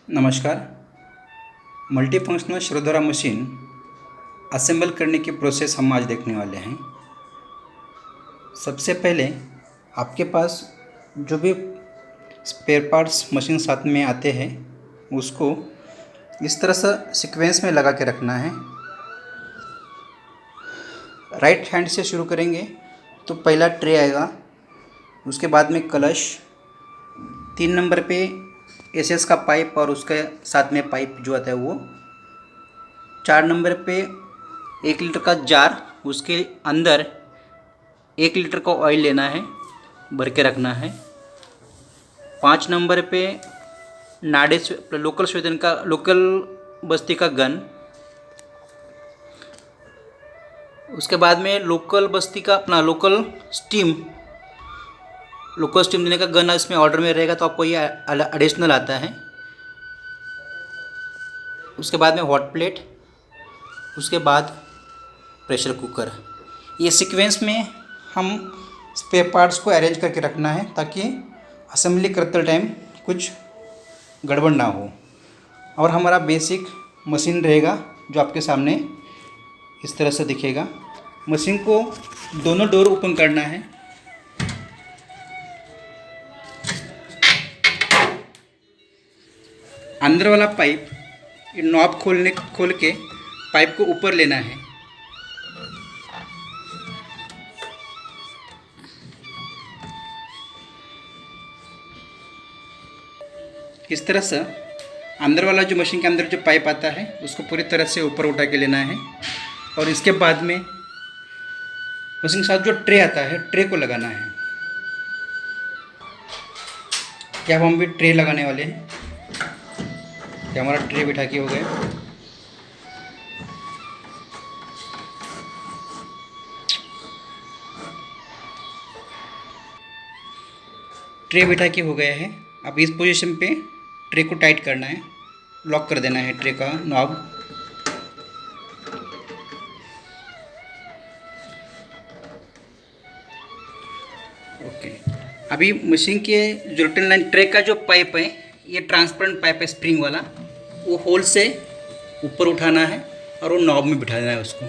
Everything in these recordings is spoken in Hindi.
नमस्कार। मल्टीफंक्शनल शिरोधारा मशीन असेंबल करने की प्रोसेस हम आज देखने वाले हैं। सबसे पहले आपके पास जो भी स्पेयर पार्ट्स मशीन साथ में आते हैं उसको इस तरह से सीक्वेंस में लगा के रखना है। राइट हैंड से शुरू करेंगे तो पहला ट्रे आएगा, उसके बाद में कलश, 3 नंबर पे एसएस का पाइप और उसके साथ में पाइप जो आता है वो, 4 नंबर पे 1 लीटर का जार, उसके अंदर 1 लीटर का ऑयल लेना है, भर के रखना है। 5 नंबर पे नाडे लोकल स्वीडन का लोकल बस्ती का गन, उसके बाद में लोकल बस्ती का अपना लोकल स्टीम देने का गन इसमें ऑर्डर में रहेगा तो आपको ये एडिशनल आता है। उसके बाद में हॉट प्लेट, उसके बाद प्रेशर कुकर। ये सीक्वेंस में हम स्पेयर पार्ट्स को अरेंज करके रखना है ताकि असेंबली करते टाइम कुछ गड़बड़ ना हो। और हमारा बेसिक मशीन रहेगा जो आपके सामने इस तरह से दिखेगा। मशीन को दोनों डोर ओपन करना है। अंदर वाला पाइप नॉब खोल के पाइप को ऊपर लेना है। इस तरह से अंदर वाला जो मशीन के अंदर जो पाइप आता है उसको पूरी तरह से ऊपर उठा के लेना है। और इसके बाद में मशीन के साथ जो ट्रे आता है ट्रे को लगाना है। क्या हम भी ट्रे लगाने वाले हैं। क्या हमारा ट्रे बिठा के हो गया। ट्रे बिठा के हो गया है। अब इस पोजीशन पे ट्रे को टाइट करना है, लॉक कर देना है ट्रे का नॉब। ओके। अभी मशीन के जो रिटर्न लाइन ट्रे का जो पाइप है ये ट्रांसपेरेंट पाइप है स्प्रिंग वाला, वो होल से ऊपर उठाना है और वो नॉब में बिठा देना है उसको।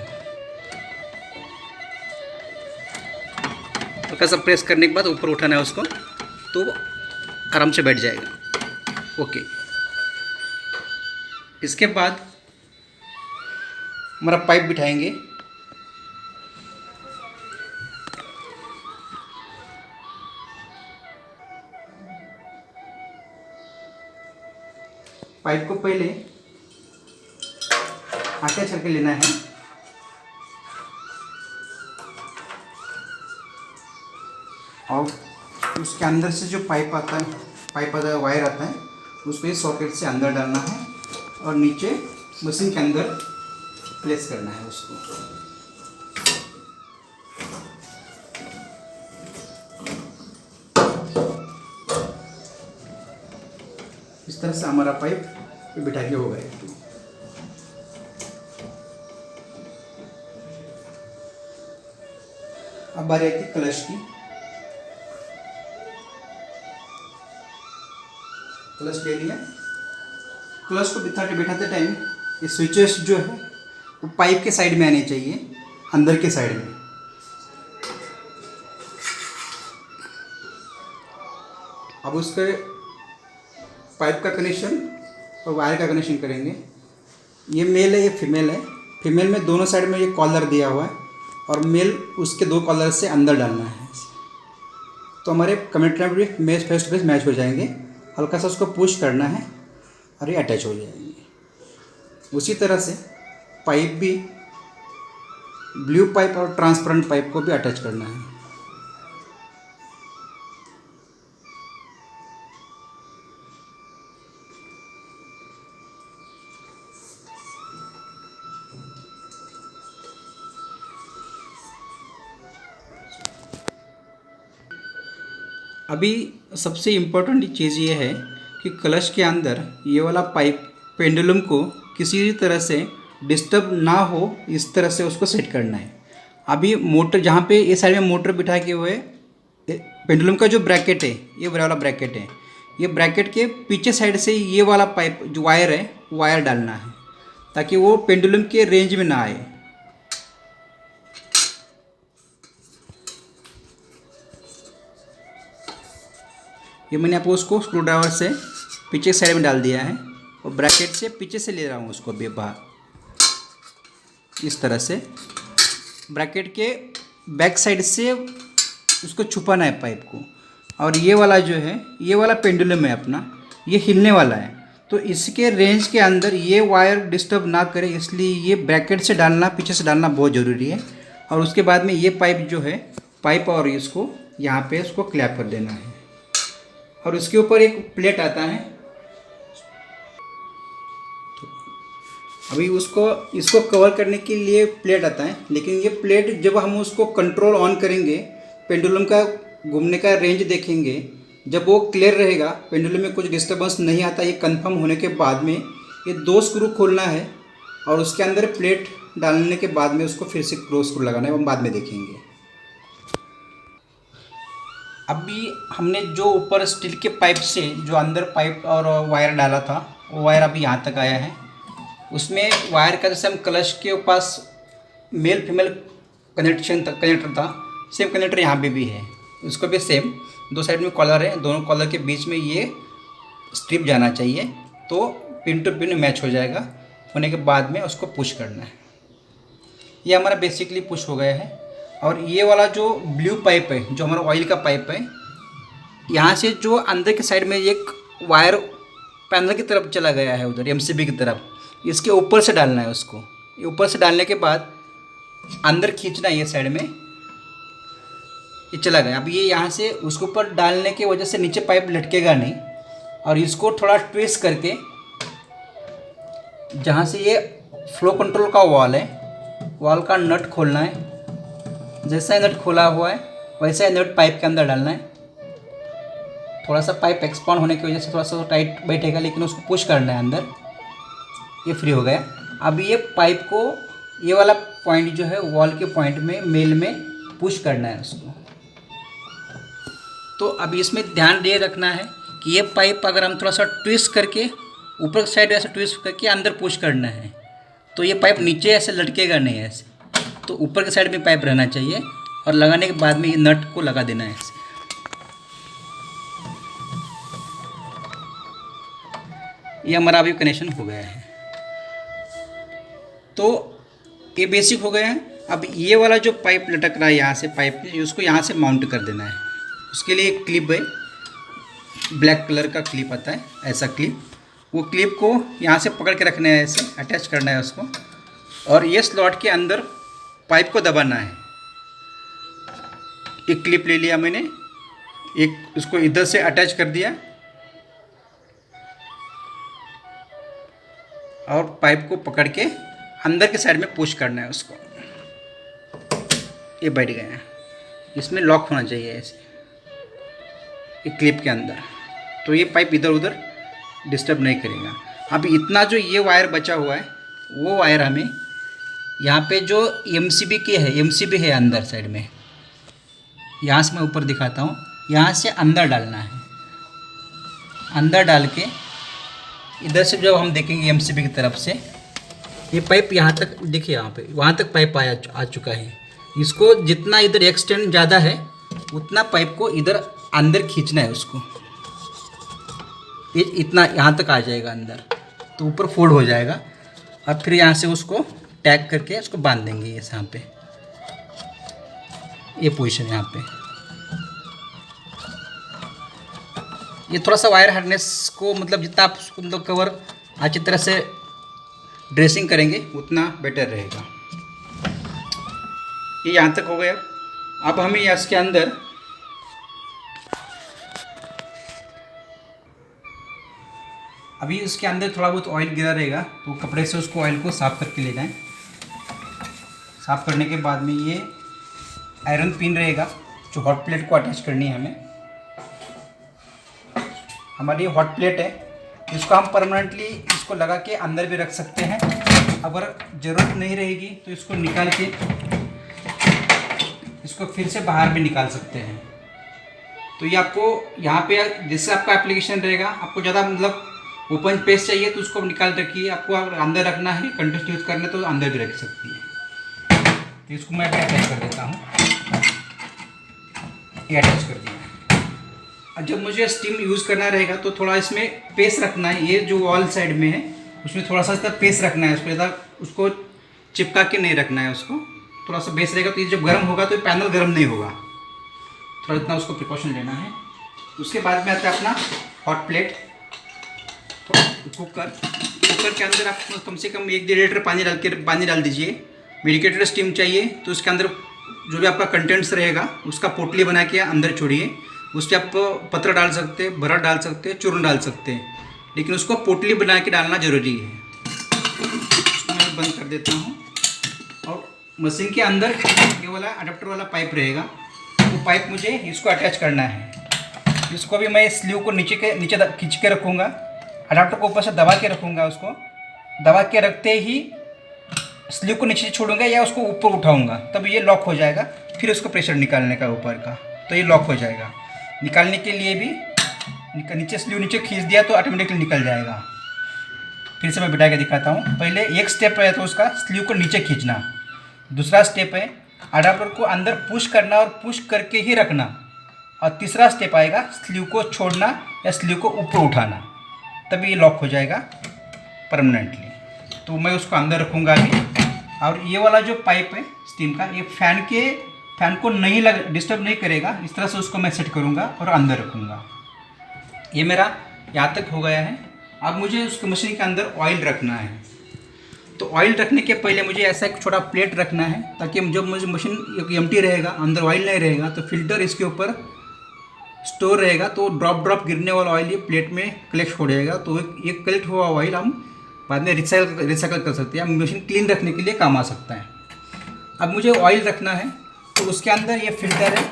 हल्का सा प्रेस करने के बाद ऊपर उठाना है उसको तो आराम से बैठ जाएगा। ओके। इसके बाद हमारा पाइप बिठाएंगे। पाइप को पहले अटैच करके लेना है और उसके अंदर से जो पाइप आता है वायर आता है उसको इस सॉकेट से अंदर डालना है और नीचे मशीन के अंदर प्लेस करना है उसको। इस तरह से हमारा पाइप बिठा के हो गया। अब बारी आती है क्लच की। क्लच ले लिया। क्लच को बिठाते टाइम ये स्विचेस जो है वो पाइप के साइड में आने चाहिए, अंदर के साइड में। अब उसके पाइप का कनेक्शन और वायर का कनेक्शन करेंगे। ये मेल है, ये फीमेल है। फीमेल में दोनों साइड में ये कॉलर दिया हुआ है और मेल उसके 2 कॉलर से अंदर डालना है तो हमारे कनेक्टर भी match face to face match हो जाएंगे। हल्का सा उसको पुश करना है और ये अटैच हो जाएंगे। उसी तरह से पाइप भी ब्लू पाइप और ट्रांसपेरेंट पाइप को भी अटैच करना है। अभी सबसे इम्पोर्टेंट चीज़ ये है कि क्लच के अंदर ये वाला पाइप पेंडुलम को किसी भी तरह से डिस्टर्ब ना हो, इस तरह से उसको सेट करना है। अभी मोटर जहाँ पे ये साइड में मोटर बिठा के हुए पेंडुलम का जो ब्रैकेट है ये वाला ब्रैकेट है, ये ब्रैकेट के पीछे साइड से ये वाला पाइप जो वायर है वायर डालना है ताकि वो पेंडुलम के रेंज में ना आए। ये मैंने आपको उसको स्क्रू ड्राइवर से पीछे साइड में डाल दिया है और ब्रैकेट से पीछे से ले रहा हूँ उसको भी बाहर। इस तरह से ब्रैकेट के बैक साइड से उसको छुपाना है पाइप को। और ये वाला जो है ये वाला पेंडुलम है अपना, ये हिलने वाला है, तो इसके रेंज के अंदर ये वायर डिस्टर्ब ना करे, इसलिए ये ब्रैकेट से डालना पीछे से डालना बहुत ज़रूरी है। और उसके बाद में ये पाइप जो है पाइप और इसको यहाँ पे इसको क्लैप कर देना है। और उसके ऊपर एक प्लेट आता है, अभी इसको कवर करने के लिए प्लेट आता है, लेकिन ये प्लेट जब हम उसको कंट्रोल ऑन करेंगे, पेंडुलम का घूमने का रेंज देखेंगे, जब वो क्लियर रहेगा, पेंडुलम में कुछ डिस्टर्बेंस नहीं आता, ये कंफर्म होने के बाद में ये 2 स्क्रू खोलना है और उसके अंदर प्लेट डालने के बाद में उसको फिर से क्लोज स्क्रू लगाना है, वो हम बाद में देखेंगे। अभी हमने जो ऊपर स्टील के पाइप से जो अंदर पाइप और वायर डाला था वो वायर अभी यहाँ तक आया है। उसमें वायर का जैसे हम क्लच के पास मेल फीमेल कनेक्टर था, सेम कनेक्टर यहाँ पे भी है। उसको भी सेम 2 साइड में कॉलर है, दोनों कॉलर के बीच में ये स्ट्रिप जाना चाहिए, तो पिन टू पिन मैच हो जाएगा। होने के बाद में उसको पुश करना है। ये हमारा बेसिकली पुश हो गया है। और ये वाला जो ब्लू पाइप है जो हमारा ऑयल का पाइप है, यहाँ से जो अंदर के साइड में एक वायर पैनल की तरफ चला गया है, उधर एमसीबी की तरफ, इसके ऊपर से डालना है उसको। ये ऊपर से डालने के बाद अंदर खींचना है, ये साइड में ये चला गया। अब ये यहाँ से उसके ऊपर डालने की वजह से नीचे पाइप लटकेगा नहीं, और इसको थोड़ा ट्विस्ट करके जहाँ से ये फ्लो कंट्रोल का वॉल है, वॉल का नट खोलना है। जैसा ही नट खोला हुआ है वैसा ही नट पाइप के अंदर डालना है। थोड़ा सा पाइप एक्सपांड होने की वजह से थोड़ा सा टाइट बैठेगा, लेकिन उसको पुश करना है अंदर। ये फ्री हो गया। अब ये पाइप को ये वाला पॉइंट जो है वॉल के पॉइंट में मेल में पुश करना है उसको। तो अभी इसमें ध्यान दे रखना है कि ये पाइप अगर हम थोड़ा सा ट्विस्ट करके ऊपर साइड ऐसे ट्विस्ट करके अंदर पुश करना है, तो ये पाइप नीचे ऐसे लटकेगा नहीं ऐसे, तो ऊपर के साइड में पाइप रहना चाहिए। और लगाने के बाद में ये नट को लगा देना है ऐसे। ये हमारा अभी कनेक्शन हो गया है। तो ये बेसिक हो गया है। अब ये वाला जो पाइप लटक रहा है यहाँ से पाइप, उसको यहाँ से माउंट कर देना है। उसके लिए एक क्लिप है, ब्लैक कलर का क्लिप आता है, ऐसा क्लिप। वो क्लिप को यहाँ से पकड़ के रखना है, ऐसे अटैच करना है उसको, और ये स्लॉट के अंदर पाइप को दबाना है। एक क्लिप ले लिया मैंने, एक उसको इधर से अटैच कर दिया और पाइप को पकड़ के अंदर के साइड में पुश करना है उसको। ये बैठ गया है, इसमें लॉक होना चाहिए ऐसे एक क्लिप के अंदर, तो ये पाइप इधर उधर डिस्टर्ब नहीं करेगा। अभी इतना जो ये वायर बचा हुआ है वो वायर हमें यहाँ पे जो एमसीबी के है, एमसीबी है अंदर साइड में, यहाँ से मैं ऊपर दिखाता हूँ, यहाँ से अंदर डालना है। अंदर डाल के इधर से जब हम देखेंगे एमसीबी की तरफ से, ये पाइप यहाँ तक देखिए, यहाँ पे वहाँ तक पाइप आ चुका है। इसको जितना इधर एक्सटेंड ज़्यादा है उतना पाइप को इधर अंदर खींचना है उसको। ये इतना यहाँ तक आ जाएगा अंदर, तो ऊपर फोल्ड हो जाएगा। और फिर यहाँ से उसको टैग करके उसको बांध देंगे ये यहाँ पे, ये पोजीशन यहाँ पे। ये थोड़ा सा वायर हार्नेस को मतलब जितना आप उसको मतलब कवर अच्छी तरह से ड्रेसिंग करेंगे उतना बेटर रहेगा। ये यहाँ तक हो गया। अब हमें इसके अंदर अभी इसके अंदर थोड़ा बहुत ऑयल गिरा रहेगा, तो कपड़े से उसको ऑयल को साफ़ करके ले जाएं। साफ़ करने के बाद में ये आयरन पिन रहेगा जो हॉट प्लेट को अटैच करनी है हमें। हमारी हॉट प्लेट है, इसको हम परमानेंटली इसको लगा के अंदर भी रख सकते हैं। अगर ज़रूरत नहीं रहेगी तो इसको निकाल के इसको फिर से बाहर भी निकाल सकते हैं। तो ये आपको यहाँ पे जैसे आपका एप्लीकेशन रहेगा, आपको ज़्यादा मतलब ओपन स्पेस चाहिए तो उसको निकाल रखिए, आपको अगर अंदर रखना है कंटेस्ट यूज़ करना तो अंदर भी रख सकती है। तो इसको मैं अभी अटैच कर देता हूँ, ये अटैच कर दिया। और जब मुझे स्टीम यूज़ करना रहेगा तो थोड़ा इसमें पेस रखना है, ये जो वॉल साइड में है उसमें थोड़ा सा पेस रखना है, उसको ज़्यादा उसको चिपका के नहीं रखना है, उसको थोड़ा सा बेस रहेगा तो ये जब गर्म होगा तो ये पैनल गर्म नहीं होगा, थोड़ा इतना उसको प्रिकॉशन लेना है। उसके बाद में आता है अपना हॉट प्लेट, कुकर के अंदर आप कम से कम 1-1.5 लीटर पानी डाल दीजिए। मेडिकेटेड स्टीम चाहिए तो उसके अंदर जो भी आपका कंटेंट्स रहेगा उसका पोटली बना के अंदर छोड़िए, उस पर आप पत्र डाल सकते हैं, बरड डाल सकते हैं, चूर्ण डाल सकते हैं, लेकिन उसको पोटली बना के डालना ज़रूरी है। उसको मैं बंद कर देता हूँ। और मशीन के अंदर ये वाला अडेप्टर वाला पाइप रहेगा, वो पाइप मुझे इसको अटैच करना है। इसको भी मैं स्लीव को नीचे खींच के रखूँगा, अडाप्टर को ऊपर से दबा के रखूँगा, उसको दबा के रखते ही स्लीव को नीचे छोड़ूंगा या उसको ऊपर उठाऊंगा तब ये लॉक हो जाएगा। फिर उसको प्रेशर निकालने का ऊपर का तो ये लॉक हो जाएगा। निकालने के लिए भी नीचे स्लीव नीचे खींच दिया तो ऑटोमेटिकली निकल जाएगा। फिर से मैं बिठा के दिखाता हूँ। पहले एक स्टेप है तो उसका स्लीव को नीचे खींचना, दूसरा स्टेप है अडाप्टर को अंदर पुश करना और पुश करके ही रखना, और तीसरा स्टेप आएगा स्लीव को छोड़ना या स्लीव को ऊपर उठाना, तभी ये लॉक हो जाएगा परमानेंटली। तो मैं उसको अंदर रखूँगा अभी। और ये वाला जो पाइप है स्टीम का, ये फैन को नहीं डिस्टर्ब नहीं करेगा, इस तरह से उसको मैं सेट करूँगा और अंदर रखूँगा। ये मेरा यहाँ तक हो गया है। अब मुझे उसके मशीन के अंदर ऑयल रखना है, तो ऑयल रखने के पहले मुझे ऐसा एक छोटा प्लेट रखना है, ताकि जब मुझे मशीन एम्प्टी रहेगा, अंदर ऑयल नहीं रहेगा, तो फिल्टर इसके ऊपर स्टोर रहेगा, तो ड्रॉप गिरने वाला ऑयल ये प्लेट में कलेक्ट हो जाएगा। तो ये कलेक्ट हुआ ऑयल हम बाद में रिसाइकल कर सकते हैं, मशीन क्लीन रखने के लिए काम आ सकता है। अब मुझे ऑयल रखना है, तो उसके अंदर ये फिल्टर है,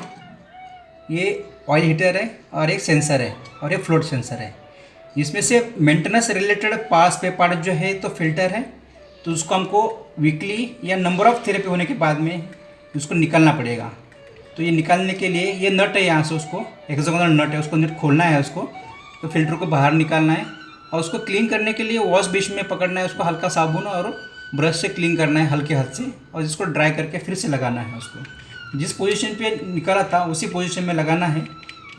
ये ऑयल हीटर है, और एक सेंसर है, और एक फ्लोट सेंसर है। इसमें से मेंटेनेंस रिलेटेड पार्ट जो है तो फिल्टर है, तो उसको हमको वीकली या नंबर ऑफ थेरेपी होने के बाद में उसको निकालना पड़ेगा। तो ये निकालने के लिए ये नट है, यहाँ से उसको हेक्सागोनल नट है, उसको नट खोलना है उसको, तो फिल्टर को बाहर निकालना है। और उसको क्लीन करने के लिए वॉश बेसिन में पकड़ना है, उसको हल्का साबुन और ब्रश से क्लीन करना है हल्के हाथ से, और इसको ड्राई करके फिर से लगाना है। उसको जिस पोजीशन पे निकाला था उसी पोजीशन में लगाना है।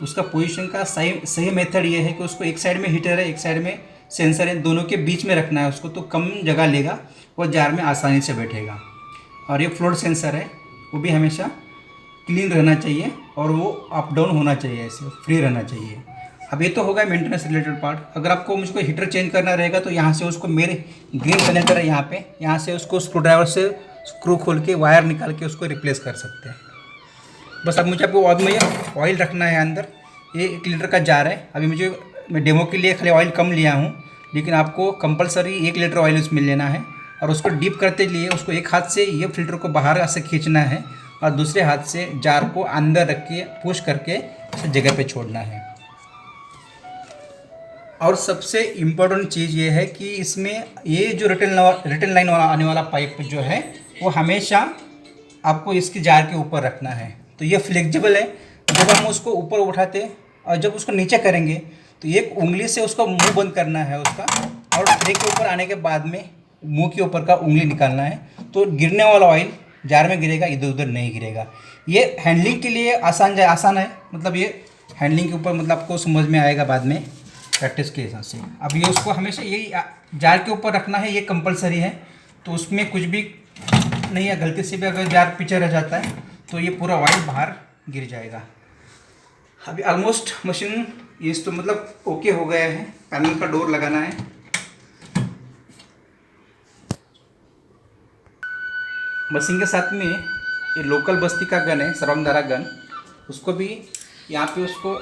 उसका पोजीशन का सही मेथड ये है कि उसको एक साइड में हीटर है, एक साइड में सेंसर है, दोनों के बीच में रखना है उसको, तो कम जगह लेगा और जार में आसानी से बैठेगा। और ये फ्लोट सेंसर है, वो भी हमेशा क्लीन रहना चाहिए और वो अप डाउन होना चाहिए, ऐसे फ्री रहना चाहिए। अब ये तो होगा मेंटेनेंस रिलेटेड पार्ट। अगर आपको मुझको हीटर चेंज करना रहेगा तो यहाँ से उसको, मेरे ग्रीन कनेक्टर है यहाँ पे, यहाँ से उसको स्क्रू ड्राइवर से स्क्रू खोल के वायर निकाल के उसको रिप्लेस कर सकते हैं। बस अब मुझे आपको ऑयल रखना है अंदर। ये 1 लीटर का जार है, अभी मैं डेमो के लिए खाली ऑयल कम लिया हूँ, लेकिन आपको कंपलसरी 1 लीटर ऑयल उसमें लेना है। और उसको डीप करते लिए उसको एक हाथ से ये फिल्टर को बाहर से खींचना है और दूसरे हाथ से जार को अंदर रख के पुश करके जगह पे छोड़ना है। और सबसे इम्पोर्टेंट चीज़ ये है कि इसमें ये जो रिटर्न लाइन वाला आने वाला पाइप जो है वो हमेशा आपको इसकी जार के ऊपर रखना है। तो ये फ्लेक्सिबल है, जब हम उसको ऊपर उठाते और जब उसको नीचे करेंगे तो एक उंगली से उसका मुंह बंद करना है उसका, और ट्रे के ऊपर आने के बाद में मुंह के ऊपर का उंगली निकालना है, तो गिरने वाला ऑयल जार में गिरेगा, इधर उधर नहीं गिरेगा। ये हैंडलिंग के लिए आसान है, मतलब ये हैंडलिंग के ऊपर मतलब आपको समझ में आएगा बाद में प्रैक्टिस के हिसाब से। अब ये उसको हमेशा यही जार के ऊपर रखना है, ये कंपलसरी है। तो उसमें कुछ भी नहीं है, गलती से भी अगर जार पीछे रह जाता है तो ये पूरा ऑयल बाहर गिर जाएगा। अभी ऑलमोस्ट मशीन ये तो मतलब ओके हो गया है। पैनल का डोर लगाना है। मशीन के साथ में ये लोकल बस्ती का गन है, सरवंगदारा गन, उसको भी यहाँ पे उसको